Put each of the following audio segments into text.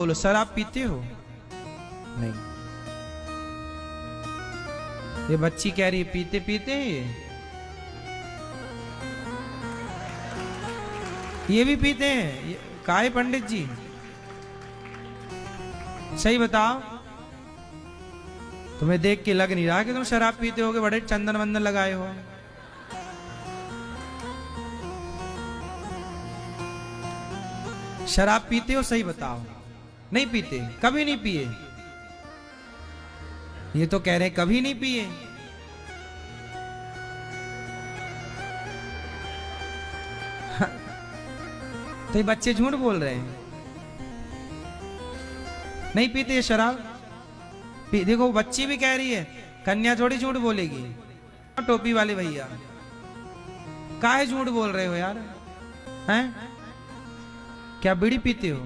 बोलो, शराब पीते हो? नहीं। ये बच्ची कह रही है पीते पीते हैं ये भी पीते हैं। काहे पंडित जी, सही बताओ। तुम्हें देख के लग नहीं रहा कि तुम शराब पीते होगे, बड़े चंदन वंदन लगाए हो। शराब पीते हो, सही बताओ। नहीं पीते, कभी नहीं पिए। ये तो कह रहे हैं कभी नहीं पिए। तो ये बच्चे झूठ बोल रहे हैं, नहीं पीते शराब। देखो बच्ची भी कह रही है, कन्या थोड़ी झूठ बोलेगी। टोपी वाले भैया, काहे झूठ बोल रहे हो यार? हैं? क्या बीड़ी पीते हो?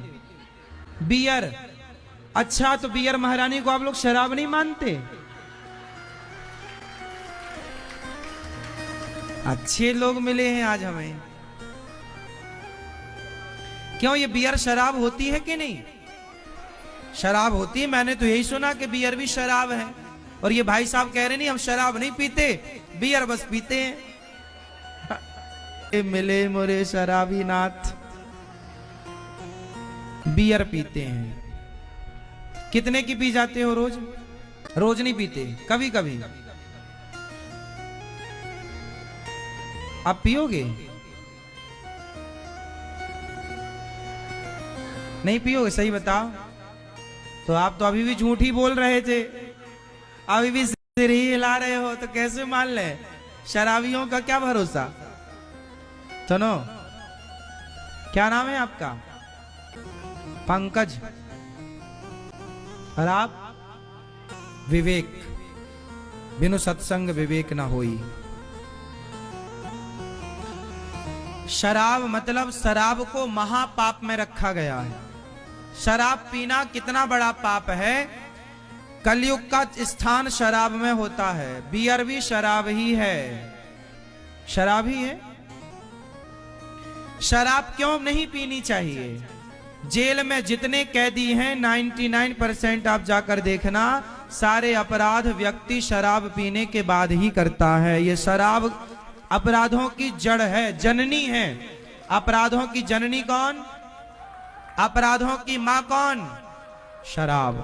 बियर? अच्छा, तो बियर महारानी को आप लोग शराब नहीं मानते? अच्छे लोग मिले हैं आज हमें। क्यों, ये बियर शराब होती है कि नहीं? शराब होती है। मैंने तो यही सुना कि बियर भी शराब है। और ये भाई साहब कह रहे नहीं हम शराब नहीं पीते, बियर बस पीते हैं। मिले मोरे शराबी नाथ, बियर पीते हैं। कितने की पी जाते हो रोज? रोज नहीं पीते, कभी कभी। आप पियोगे? नहीं पियोगे, सही बताओ। तो आप तो अभी भी झूठ ही बोल रहे थे, अभी भी सिर ही हिला रहे हो, तो कैसे मान ले? शराबियों का क्या भरोसा। सुनो, क्या नाम है आपका? पंकज। और आप? विवेक। बिनु सत्संग विवेक ना होई। शराब मतलब शराब को महापाप में रखा गया है। शराब पीना कितना बड़ा पाप है। कलयुग का स्थान शराब में होता है। बियर भी शराब ही है, शराब ही है। शराब क्यों नहीं पीनी चाहिए? जेल में जितने कैदी हैं 99% आप जाकर देखना, सारे अपराध व्यक्ति शराब पीने के बाद ही करता है। ये शराब अपराधों की जड़ है, जननी है। अपराधों की जननी कौन? अपराधों की मां कौन? शराब।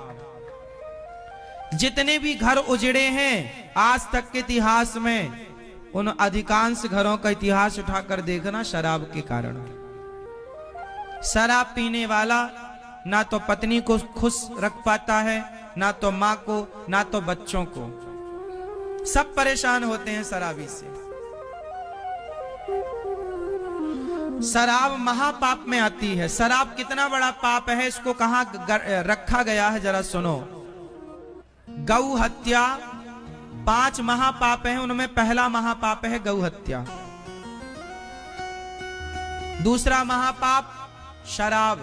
जितने भी घर उजड़े हैं आज तक के इतिहास में, उन अधिकांश घरों का इतिहास उठाकर देखना शराब के कारण। शराब पीने वाला ना तो पत्नी को खुश रख पाता है, ना तो मां को, ना तो बच्चों को। सब परेशान होते हैं शराबी से। शराब महापाप में आती है। शराब कितना बड़ा पाप है, इसको कहां रखा गया है जरा सुनो। गौ हत्या 5 महापाप हैं, उनमें पहला महापाप है गौ हत्या। दूसरा महापाप शराब।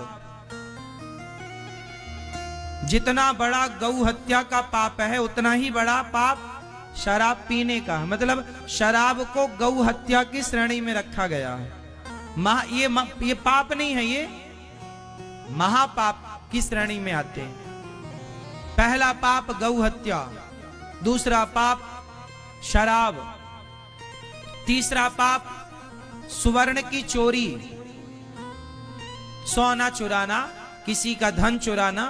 जितना बड़ा गौ हत्या का पाप है, उतना ही बड़ा पाप शराब पीने का। मतलब शराब को गौ हत्या की श्रेणी में रखा गया है। ये पाप नहीं है, ये महापाप की श्रेणी में आते हैं। पहला पाप गौ हत्या, दूसरा पाप शराब, तीसरा पाप सुवर्ण की चोरी, सोना चुराना, किसी का धन चुराना।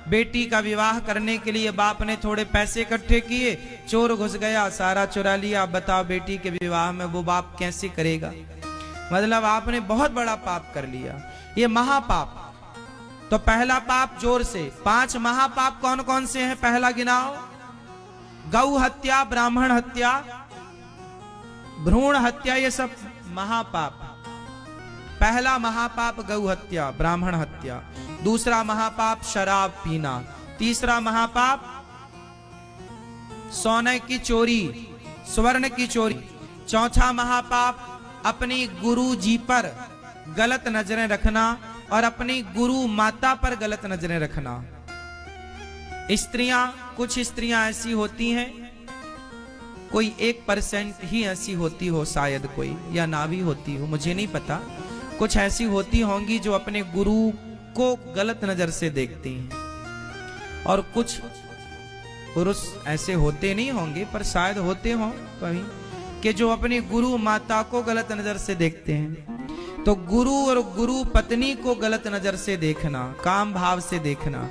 बेटी का विवाह करने के लिए बाप ने थोड़े पैसे इकट्ठे किए, चोर घुस गया, सारा चुरा लिया। अब बताओ बेटी के विवाह में वो बाप कैसे करेगा? मतलब आपने बहुत बड़ा पाप कर लिया, ये महापाप। तो पहला पाप जोर से 5 महापाप कौन कौन से हैं? पहला गिनाओ। गौ हत्या, ब्राह्मण हत्या, भ्रूण हत्या, ये सब महापाप। पहला महापाप गौ हत्या, ब्राह्मण हत्या। दूसरा महापाप शराब पीना। तीसरा महापाप सोने की चोरी, स्वर्ण की चोरी। चौथा महापाप अपनी गुरु जी पर गलत नजरें रखना और अपनी गुरु माता पर गलत नजरें रखना। स्त्रियां, कुछ स्त्रियां ऐसी होती हैं, कोई 1% ही ऐसी होती हो शायद, कोई या ना भी होती हो, मुझे नहीं पता। कुछ ऐसी होती होंगी जो अपने गुरु को गलत नजर से देखती हैं। और कुछ पुरुष ऐसे होते नहीं होंगे, पर शायद होते हों कहीं, कि जो अपनी गुरु माता को गलत नजर से देखते हैं। तो गुरु और गुरु पत्नी को गलत नजर से देखना, काम भाव से देखना,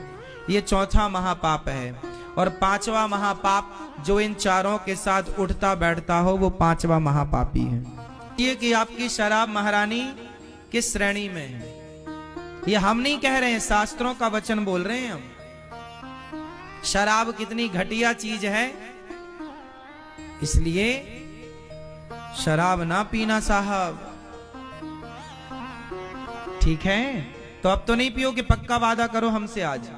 ये चौथा महापाप है। और पांचवा महापाप जो इन चारों के साथ उठता बैठता हो, वो पांचवा महापापी है। ये कि आपकी शराब महारानी किस श्रेणी में है, ये हम नहीं कह रहे हैं, शास्त्रों का वचन बोल रहे हैं हम। शराब कितनी घटिया चीज है, इसलिए शराब ना पीना साहब, ठीक है? तो अब तो नहीं पियोगे, पक्का वादा करो हमसे आज,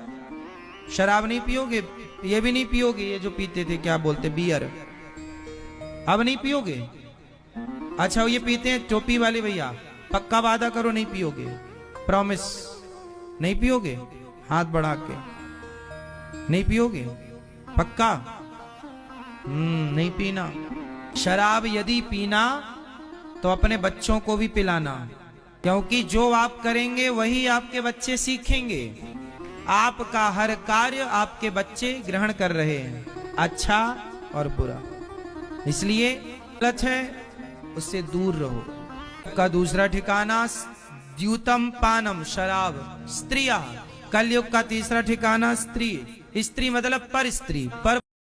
शराब नहीं पियोगे, ये भी नहीं पियोगे, ये जो पीते थे क्या बोलते, बियर, अब नहीं पियोगे। अच्छा ये पीते हैं टोपी वाले भैया, पक्का वादा करो नहीं पियोगे, प्रॉमिस नहीं पियोगे, हाथ बढ़ा के, नहीं पियोगे पक्का? नहीं पीना। शराब यदि पीना तो अपने बच्चों को भी पिलाना, क्योंकि जो आप करेंगे वही आपके बच्चे सीखेंगे। आपका हर कार्य आपके बच्चे ग्रहण कर रहे हैं, अच्छा और बुरा, इसलिए गलत है उससे दूर रहो। का दूसरा ठिकाना द्यूतम पानम, शराब, स्त्रियां। कलयुग का तीसरा ठिकाना स्त्री। स्त्री मतलब पर स्त्री, पर